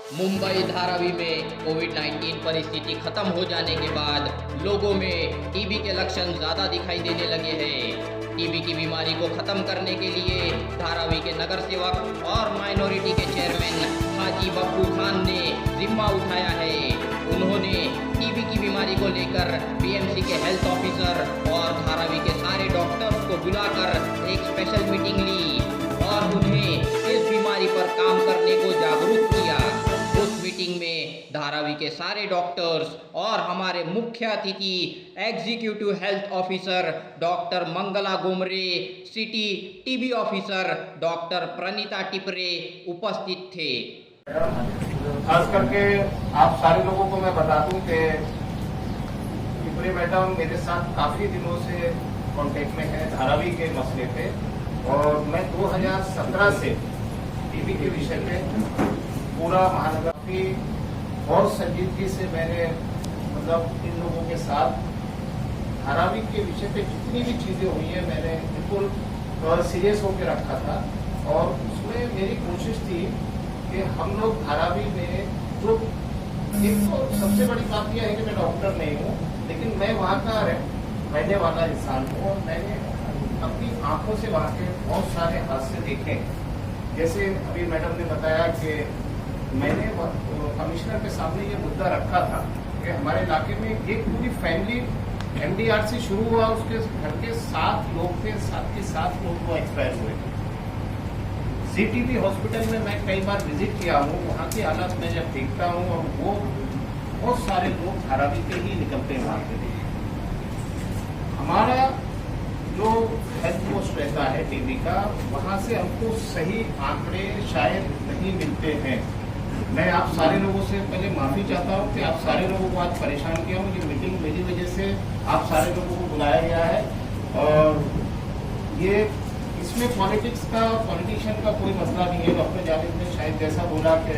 मुंबई धारावी में कोविड-19 परिस्थिति खत्म हो जाने के बाद लोगों में टीबी के लक्षण ज़्यादा दिखाई देने लगे हैं। टीबी की बीमारी को खत्म करने के लिए धारावी के नगर सेवक और माइनॉरिटी के चेयरमैन हाजी बब्बू खान ने जिम्मा उठाया है। उन्होंने टीबी की बीमारी को लेकर बीएमसी के हेल्थ ऑफिसर और धारावी के सारे डॉक्टर्स को बुलाकर एक स्पेशल मीटिंग ली और उन्हें इस बीमारी पर काम करने को जागरूक किया। उस मीटिंग में धारावी के सारे डॉक्टर्स और हमारे मुख्य अतिथि executive health officer doctor Mangala Gomare, city TB officer doctor Pranita Tipre उपस्थित थे। खास करके आप सारे लोगों को मैं बता दूं कि टिपरे मैडम मेरे साथ काफी दिनों से कांटेक्ट में है धारावी के मसले पे, और मैं 2017 से टीबी के विषय पे पूरा महानगर की बहुत संजीदगी से मैंने इन लोगों के साथ धारावी के विषय पे जितनी भी चीजें हुई है मैंने बिल्कुल सीरियस होकर रखा था। और उसमें मेरी कोशिश थी कि हम लोग धारावी में जो एक तो सबसे बड़ी बात यह है कि मैं डॉक्टर नहीं हूँ, लेकिन मैं वहाँ का रहने वाला इंसान हूँ और मैंने अपनी आंखों से वहाँ के बहुत सारे हादसे देखे। जैसे अभी मैडम ने बताया कि मैंने कमिश्नर के सामने ये मुद्दा रखा था कि हमारे इलाके में एक पूरी फैमिली एमडीआर से शुरू हुआ, उसके घर के 7 लोग थे, 7 के 7 लोग को एक्सपायर हुए। सीटीबी हॉस्पिटल में मैं कई बार विजिट किया हूँ, वहाँ की हालत मैं जब देखता हूँ और वो बहुत सारे लोग धारावी के ही निकलते हैं वहाँ के लिए। हमारा जो हेल्थ पोस्ट रहता है टीबी का, वहाँ से हमको सही आंकड़े शायद नहीं मिलते हैं। मैं आप सारे लोगों से पहले माफी चाहता हूँ कि आप सारे लोगों को आज परेशान किया हूँ। ये मीटिंग मेरी वजह से आप सारे लोगों को बुलाया गया है और ये इसमें पॉलिटिशियन का कोई मसला नहीं है। डॉक्टर जावेद ने शायद जैसा बोला कि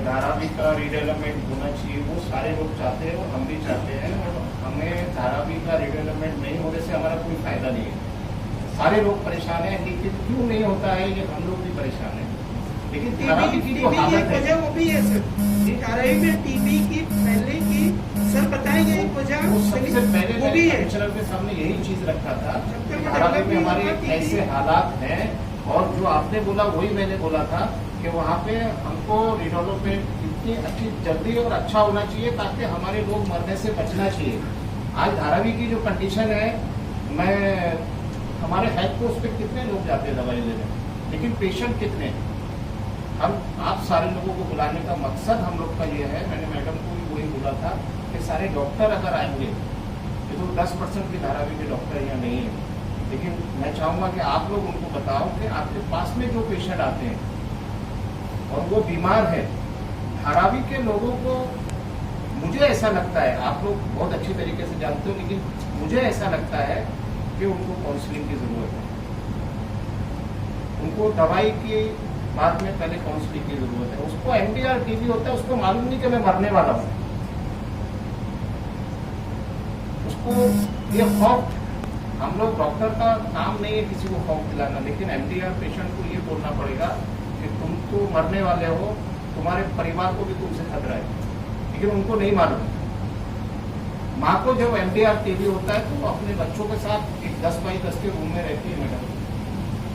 धारावी का रीडेवलपमेंट होना चाहिए, वो सारे लोग चाहते हैं और हम भी चाहते हैं, और हमें धारावी का रीडेवलपमेंट नहीं होने से हमारा कोई फायदा नहीं है। सारे लोग परेशान हैं, लेकिन क्यों नहीं होता है ये हम लोग भी परेशान हैं। लेकिन धारावी की जो हालत है वो भी है सर, धारावी में टीबी की पहले की सर बताएंगे वजह, वो सबसे पहले कमिश्नर के सामने यही चीज रखा था। धारावी में हमारे ऐसे हालात हैं और जो आपने बोला वही मैंने बोला था कि वहाँ पे हमको रिडेवलपमेंट इतनी अच्छी जल्दी और अच्छा होना चाहिए ताकि हमारे लोग मरने से बचना चाहिए। आज धारावी की जो कंडीशन है, हमारे हेल्थ पोस्ट पे कितने लोग जाते हैं दवाई लेने, लेकिन पेशेंट कितने। हम आप सारे लोगों को बुलाने का मकसद हम लोग का ये है, मैंने मैडम को भी वही बोला था कि सारे डॉक्टर अगर आएंगे, ये तो 10% की धारावी के डॉक्टर यहाँ नहीं है, लेकिन मैं चाहूँगा कि आप लोग उनको बताओ कि आपके पास में जो पेशेंट आते हैं और वो बीमार है, धारावी के लोगों को, मुझे ऐसा लगता है, आप लोग बहुत अच्छी तरीके से जानते हो, लेकिन मुझे ऐसा लगता है कि उनको काउंसलिंग की जरूरत है। उनको दवाई की बाद में पहले काउंसलिंग की जरूरत है। उसको एमडीआर टीबी होता है, उसको मालूम नहीं कि मैं मरने वाला हूँ। उसको ये खौफ, हम लोग डॉक्टर का काम नहीं है किसी को खौफ दिलाना, लेकिन एमडीआर पेशेंट को ये बोलना पड़ेगा कि तुम तो मरने वाले हो, तुम्हारे परिवार को भी तुमसे खतरा है, लेकिन उनको नहीं मालूम। माँ को जब एमडीआर टीबी होता है तो वो अपने बच्चों के साथ एक 10 बाई 10 के रूम में रहती है मैडम,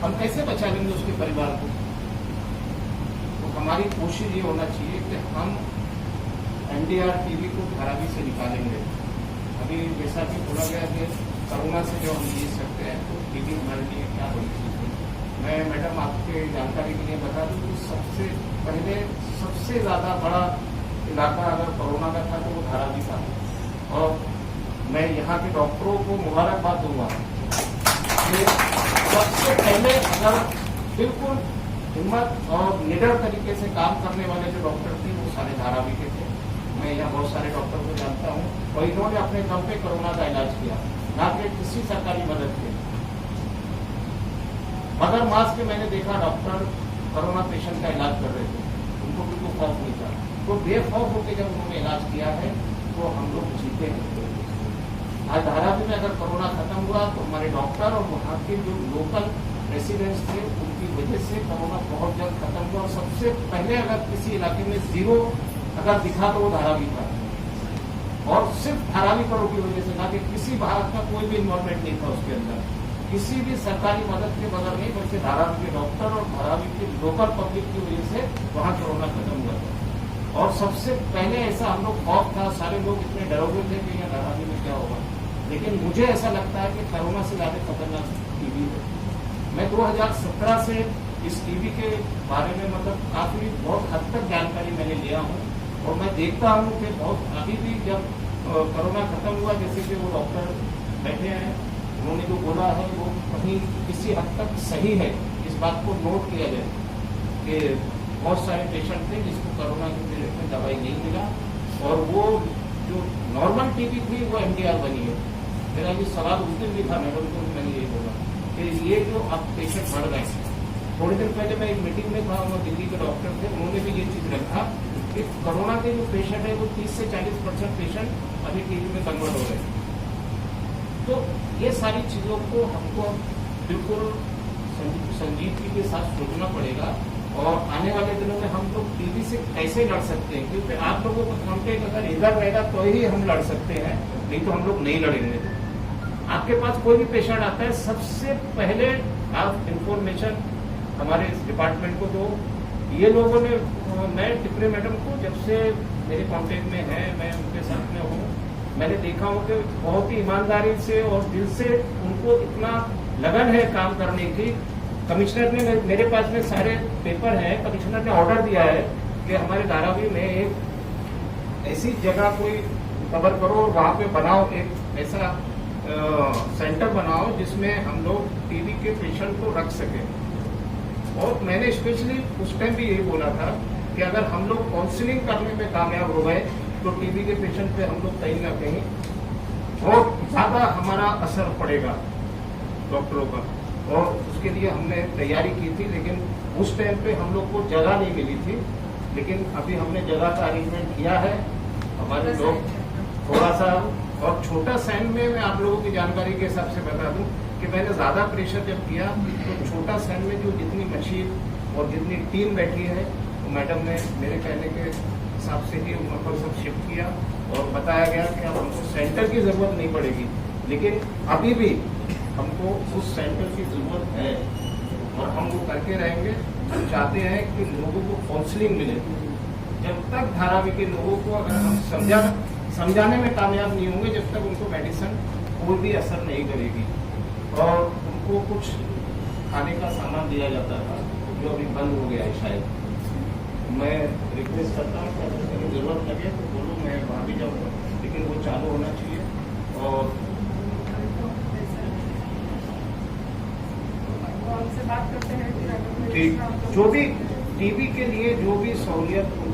हम कैसे बचा लेंगे उसके परिवार को। तो हमारी कोशिश ये होना चाहिए कि हम एमडीआर टीबी को धारावी से निकालेंगे। अभी जैसा कि बोला गया कि कोरोना से जो हम जीत सकते हैं, तो टीबी हमारे लिए क्या बड़ी चीज है। मैं मैडम आपके जानकारी के लिए बता दूं कि सबसे पहले सबसे ज्यादा बड़ा इलाका अगर कोरोना का था तो वो धारावी था, और मैं यहाँ के डॉक्टरों को मुबारकबाद दूंगा कि सबसे पहले अगर बिल्कुल हिम्मत और निडर तरीके से काम करने वाले जो डॉक्टर थे वो सारे धारावी के थे। मैं यहाँ बहुत सारे डॉक्टर को जानता हूँ और इन्होंने अपने दम पे कोरोना का इलाज किया, ना कि किसी सरकारी मदद के। मगर मास्क में मैंने देखा डॉक्टर कोरोना पेशेंट का इलाज कर रहे थे, उनको बिल्कुल खौफ नहीं था। तो बेखौफ होकर जब उन्होंने इलाज किया है तो हम लोग जीते हैं। आज धारावी में अगर कोरोना खत्म हुआ तो हमारे डॉक्टर और वहाँ के जो लोकल रेसिडेंट्स थे उनकी वजह से कोरोना बहुत जल्द खत्म हुआ। और सबसे पहले अगर किसी इलाके में जीरो अगर दिखा तो वो धारावी था, और सिर्फ धारावी करों की वजह से, ना कि किसी भारत का कोई भी इन्वॉल्वमेंट नहीं था उसके अंदर, किसी भी सरकारी मदद के बगैर नहीं, बल्कि धारावी के डॉक्टर और धारावी के लोकल पब्लिक की वजह से वहाँ कोरोना खत्म हुआ था। और सबसे पहले ऐसा हम लोग खौफ था, सारे लोग इतने डरे हुए थे कि यहाँ धारावी में क्या होगा। लेकिन मुझे ऐसा लगता है कि कोरोना से ज्यादा खतरनाक टीबी है। मैं 2017 से इस टीबी के बारे में मतलब काफी बहुत हद तक जानकारी मैंने लिया हूँ, और मैं देखता हूँ कि बहुत अभी भी जब कोरोना खत्म हुआ, जैसे कि वो डॉक्टर बैठे हैं, उन्होंने जो बोला है वो कहीं किसी हद तक सही है। इस बात को नोट किया जाए कि बहुत सारे पेशेंट थे जिसको कोरोना के पीरियड में दवाई नहीं मिला, और वो जो नॉर्मल टीबी थी वो MDR बनी है। मेरा ये सवाल उस दिन भी था मैडम को, मैंने ये बोला कि ये जो अब पेशेंट बढ़ गए। थोड़े दिन पहले मैं एक मीटिंग में था, वो दिल्ली के डॉक्टर थे, उन्होंने भी ये चीज रखा कि कोरोना के जो पेशेंट है वो 30 से 40% पेशेंट अभी टीबी में कन्वर्ट हो गए। तो ये सारी चीजों को हमको बिल्कुल संजीदगी के साथ सोचना पड़ेगा, और आने वाले दिनों में हम लोग टीबी से कैसे लड़ सकते हैं, क्योंकि आप लोगों का कॉन्टेक्ट अगर इधर रहेगा तो ही हम लड़ सकते हैं, नहीं तो हम लोग नहीं लड़ेंगे। आपके पास कोई भी पेशेंट आता है, सबसे पहले आप इंफॉर्मेशन हमारे डिपार्टमेंट को दो। ये लोगों ने, मैं टिपरे मैडम को जब से मेरे कांटेक्ट में है, मैं उनके साथ में हूँ, मैंने देखा हूँ कि बहुत ही ईमानदारी से और दिल से उनको इतना लगन है काम करने की। कमिश्नर ने, मेरे पास में सारे पेपर हैं, कमिश्नर ने ऑर्डर दिया है कि हमारे धारावी में एक ऐसी जगह कोई कवर करो और वहाँ पे बनाओ, एक ऐसा सेंटर बनाओ जिसमें हम लोग टीबी के पेशेंट को रख सकें। और मैंने स्पेशली उस टाइम भी यही बोला था कि अगर हम लोग काउंसलिंग करने में कामयाब हो गए तो टीबी के पेशेंट पे हम लोग कहीं ना कहीं बहुत ज्यादा हमारा असर पड़ेगा डॉक्टरों का, और उसके लिए हमने तैयारी की थी। लेकिन उस टाइम पे हम लोग को जगह नहीं मिली थी, लेकिन अभी हमने जगह का अरेंजमेंट किया है। हमारे लोग थोड़ा सा, और छोटा सैन में मैं आप लोगों की जानकारी के हिसाब से बता दूं कि मैंने ज्यादा प्रेशर जब किया तो छोटा सैन में जो जितनी मशीन और जितनी टीम बैठी है, तो मैडम ने मेरे कहने के हिसाब से ही वहाँ पर सब शिफ्ट किया, और बताया गया कि अब हमको सेंटर की जरूरत नहीं पड़ेगी। लेकिन अभी भी हमको उस सेंटर की जरूरत है, और हम वो करके रहेंगे। हम चाहते हैं कि लोगों को काउंसलिंग मिले। जब तक धारावी के लोगों को अगर हम समझाने में कामयाब नहीं होंगे, जब तक उनको मेडिसिन कोई भी असर नहीं करेगी। और उनको कुछ खाने का सामान दिया जाता था जो अभी बंद हो गया है शायद। मैं रिक्वेस्ट करता हूँ कि अगर कहीं जरूरत लगे तो बोलो, मैं वहाँ भी जाऊँगा, लेकिन वो चालू होना चाहिए। और बात करते हैं ठीक, जो भी टीबी के लिए जो भी सहूलियत उन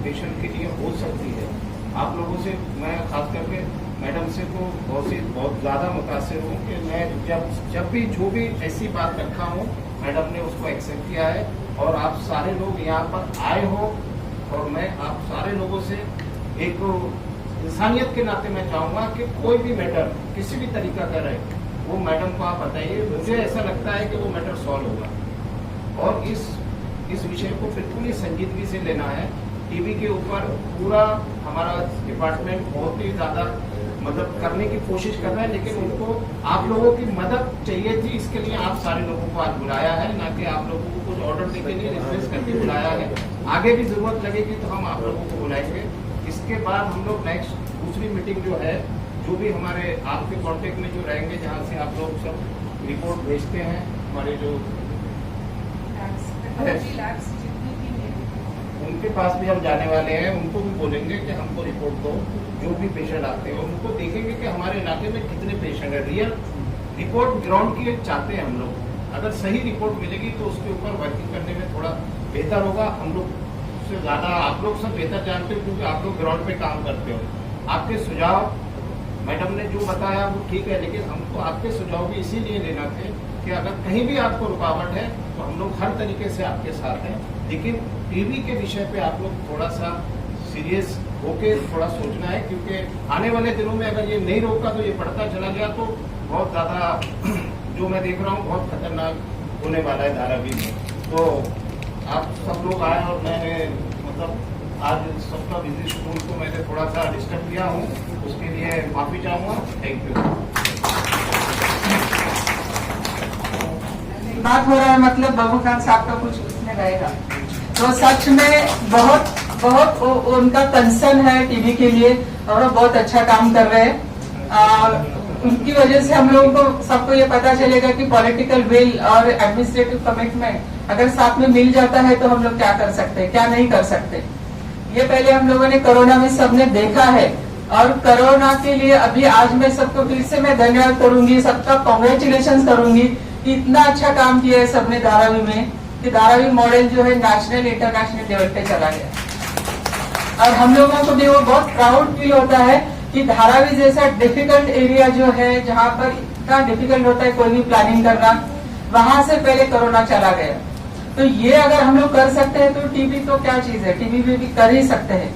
पेशेंट के लिए हो सकती है, आप लोगों से मैं खास करके मैडम से तो बहुत ज़्यादा मुतासिर हूँ कि मैं जब भी जो भी ऐसी बात रखा हूँ, मैडम ने उसको एक्सेप्ट किया है। और आप सारे लोग यहाँ पर आए हो, और मैं आप सारे लोगों से एक इंसानियत के नाते मैं चाहूँगा कि कोई भी मैटर किसी भी तरीका का रहे, वो मैडम को आप बताइए। मुझे ऐसा लगता है कि वो मैटर सॉल्व होगा, और इस विषय को बिल्कुल ही संजीदगी से लेना है। टीबी के ऊपर पूरा हमारा डिपार्टमेंट बहुत ही ज़्यादा मदद करने की कोशिश कर रहा है, लेकिन उनको आप लोगों की मदद चाहिए थी। इसके लिए आप सारे लोगों को आज बुलाया है, ना कि आप लोगों को कुछ ऑर्डर देने के लिए रिक्वेस्ट करके बुलाया है। आगे भी जरूरत लगेगी तो हम आप लोगों को बुलाएंगे। इसके बाद हम लोग नेक्स्ट दूसरी मीटिंग जो है, जो भी हमारे आपके कॉन्टेक्ट में जो रहेंगे, जहाँ से आप लोग सब रिपोर्ट भेजते हैं, हमारे जो उनके पास भी हम जाने वाले हैं, उनको भी बोलेंगे कि हमको रिपोर्ट दो जो भी पेशेंट आते हैं, और उनको देखेंगे कि हमारे इलाके में कितने पेशेंट हैं। रियल रिपोर्ट ग्राउंड की चाहते हैं हम लोग। अगर सही रिपोर्ट मिलेगी तो उसके ऊपर वर्किंग करने में थोड़ा बेहतर होगा। हम लोग से ज़्यादा आप लोग सब बेहतर जानते हो, क्योंकि आप लोग ग्राउंड पे काम करते हो। आपके सुझाव मैडम ने जो बताया वो ठीक है, लेकिन हमको आपके सुझाव भी इसीलिए लेना थे कि अगर कहीं भी आपको रुकावट है तो हम लोग हर तरीके से आपके साथ हैं। लेकिन टीबी के विषय पे आप लोग थोड़ा सा सीरियस होके थोड़ा सोचना है, क्योंकि आने वाले दिनों में अगर ये नहीं रोका तो ये बढ़ता चला गया तो बहुत ज़्यादा जो मैं देख रहा हूँ बहुत खतरनाक होने वाला है धारावी में। तो आप सब लोग आए और मैंने मतलब आज सबका बिजली शेड्यूल को मैंने थोड़ा सा डिस्टर्ब किया हूँ, उसके लिए माफी चाहूँगा। Thank you. बात हो रहा है मतलब बाबू खान साहब का कुछ उसमें रहेगा, तो सच में बहुत बहुत उनका कंसर्न है टीबी के लिए और वो बहुत अच्छा काम कर रहे हैं। उनकी वजह से हम लोगों को सबको ये पता चलेगा कि पॉलिटिकल विल और एडमिनिस्ट्रेटिव कमिटमेंट अगर साथ में मिल जाता है तो हम लोग क्या कर सकते हैं, क्या नहीं कर सकते। ये पहले हम लोगों ने कोरोना में सबने देखा है और कोरोना के लिए अभी आज मैं सबको फिर से मैं धन्यवाद करूंगी, सबका कॉन्ग्रेचुलेशन करूंगी कि इतना अच्छा काम किया है सबने धारावी में, कि धारावी मॉडल जो है नेशनल इंटरनेशनल लेवल पे चला गया। और हम लोगों को भी वो बहुत प्राउड फील होता है कि धारावी जैसा डिफिकल्ट एरिया जो है, जहाँ पर इतना डिफिकल्ट होता है कोई भी प्लानिंग करना, वहां से पहले कोरोना चला गया। तो ये अगर हम लोग कर सकते हैं तो टीबी तो क्या चीज है, टीबी में भी कर ही सकते हैं।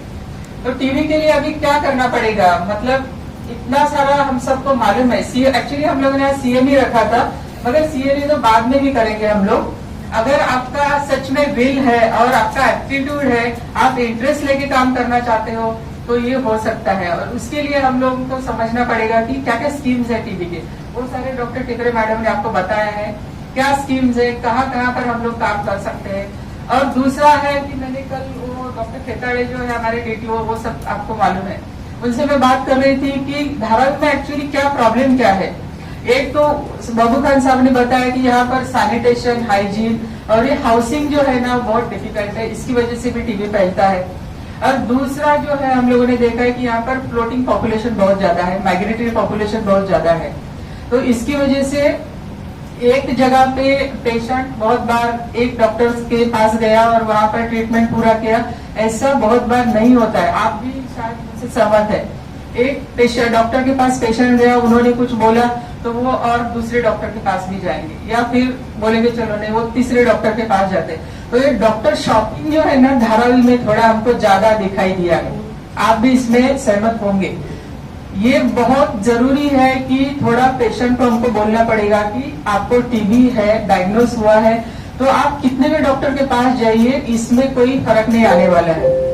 तो टीबी के लिए अभी क्या करना पड़ेगा, मतलब इतना सारा हम सबको मालूम है। एक्चुअली हम लोगों ने सीएम ही रखा था, मगर सीएम तो बाद में भी करेंगे हम लोग। अगर आपका सच में विल है और आपका एप्टीट्यूड है, आप इंटरेस्ट लेके काम करना चाहते हो तो ये हो सकता है। और उसके लिए हम लोगों को समझना पड़ेगा कि क्या क्या स्कीम्स है टीबी के। वो सारे डॉक्टर टिकरे मैडम ने आपको बताया है क्या स्कीम्स है, कहाँ कहाँ पर हम लोग काम कर सकते हैं। और दूसरा है कि मैंने कल वो डॉक्टर खेताड़े जो है हमारे डीटीओ, वो सब आपको मालूम है, उनसे मैं बात कर रही थी कि धारावी में एक्चुअली क्या प्रॉब्लम क्या है। एक तो बाबू खान साहब ने बताया कि यहाँ पर सैनिटेशन, हाइजीन और ये हाउसिंग जो है ना बहुत डिफिकल्ट है, इसकी वजह से भी टीबी फैलता है। और दूसरा जो है हम लोगों ने देखा है कि यहाँ पर फ्लोटिंग पॉपुलेशन बहुत ज्यादा है, माइग्रेटरी पॉपुलेशन बहुत ज्यादा है। तो इसकी वजह से एक जगह पे पेशेंट बहुत बार एक डॉक्टर के पास गया और वहां पर ट्रीटमेंट पूरा किया, ऐसा बहुत बार नहीं होता है। आप भी शायद मुझसे सहमत है। एक पेशेंट डॉक्टर के पास पेशेंट गया, उन्होंने कुछ बोला तो वो और दूसरे डॉक्टर के पास भी जाएंगे, या फिर बोलेंगे चलो नहीं, वो तीसरे डॉक्टर के पास जाते। तो ये डॉक्टर शॉपिंग जो है ना धारावी में थोड़ा हमको ज्यादा दिखाई दिया है। आप भी इसमें सहमत होंगे। ये बहुत जरूरी है कि थोड़ा पेशेंट को हमको बोलना पड़ेगा कि आपको टीबी है, डायग्नोस हुआ है, तो आप कितने भी डॉक्टर के पास जाइए, इसमें कोई फर्क नहीं आने वाला है।